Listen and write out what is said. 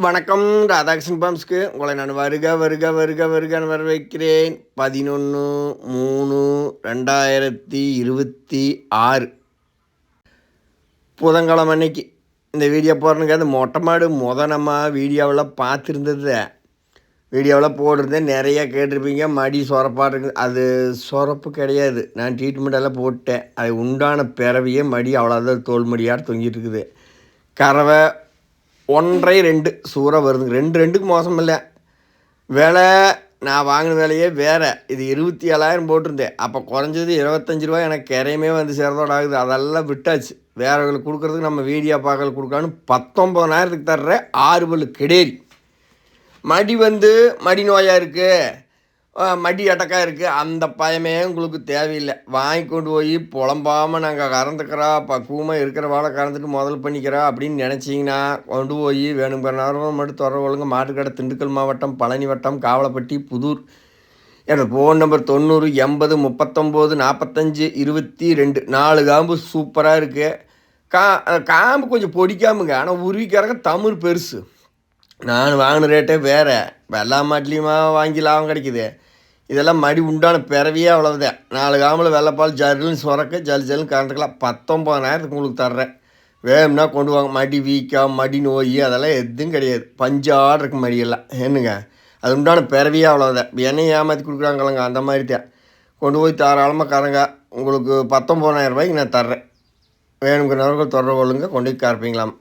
வணக்கம். ராதாகிருஷ்ணன் பாம்ஸ்க்கு உங்களை நான் வருக வரவேற்கிறேன். 11/3/2026 புதன்கிழமை அன்னைக்கு இந்த வீடியோ போடுறதுக்கு அந்த மொட்டை மாடு நம்ம வீடியோவில் பார்த்துருந்தது. வீடியோவில் போட்டிருந்தேன், நிறையா கேட்டிருப்பீங்க. மடி சொரப்பாடு இருக்குது. அது சொரப்பு கிடையாது, நான் ட்ரீட்மெண்ட்டெல்லாம் போட்டேன். அது உண்டான பிறவியே மடி அவ்வளோதான், தோல் மடியாடு தொங்கிட்டு இருக்குது. கறவை 1.5 2 சூறாக வருதுங்க. 2க்கு மோசம் இல்லை. விலை நான் வாங்கின விலையே வேறு. இது 27,000 போட்டிருந்தேன். அப்போ குறைஞ்சது 25 ரூபா எனக்கு கரையுமே வந்து சேர்ந்தோட ஆகுது. அதெல்லாம் விட்டாச்சு. வேறவங்களுக்கு கொடுக்குறதுக்கு நம்ம வீடியோ பார்க்கல கொடுக்கலான்னு 19,000க்கு தர்ற 6 பல்லு கெடேரி. மடி நோயாக இருக்குது, மடி அடக்காக இருக்குது. அந்த பயமே உங்களுக்கு தேவையில்லை. வாங்கி கொண்டு போய் புலம்பாமல் நாங்கள் கறந்துக்கிறோம், பக்குவமாக இருக்கிற வாழை கறந்துட்டு முதல் பண்ணிக்கிறோம் அப்படின்னு நினச்சிங்கன்னா கொண்டு போய் வேணுங்கிற நேரம் மட்டும் தொடர ஒழுங்க. மாட்டுக்கடை, திண்டுக்கல் மாவட்டம், பழனி வட்டம், காவலப்பட்டி, புதூர். எனக்கு ஃபோன் நம்பர் 90 80 39 45 22. 4 காம்பு சூப்பராக இருக்குது. காம்பு கொஞ்சம் பொடிக்காமுங்க, ஆனால் உருவிக்காரங்க தமிழ் பெருசு. நான் வாங்கின ரேட்டே வேறு. எல்லா மாட்டிலையுமா வாங்கி லாபம் கிடைக்குது. இதெல்லாம் மடி உண்டான பிறவியே அவ்வளோதான். 4 காம்பில் வெள்ளைப்பால் ஜல்லுன்னு சுரக்க ஜல்லுன்னு கறந்துக்கலாம். 19,000க்கு உங்களுக்கு தர்றேன். வேணும்னா கொண்டு வாங்க. மடி வீக்கம், மடி நோய் அதெல்லாம் எதுவும் கிடையாது. பஞ்சாடு இருக்கு மடியெல்லாம். என்னங்க, அது உண்டான பிறவியே அவ்வளோதான். எண்ணெய் ஏமாற்றி கொடுக்குறாங்களங்க, அந்த மாதிரி தான். கொண்டு போய் தாராளமாக கறங்க. உங்களுக்கு 19,000 ரூபாய்க்கு நான் தர்றேன். வேணுங்கிறவர்கள் தொடர்பு கொள்ளுங்க, கொண்டு போய் கறப்பீங்களாம்.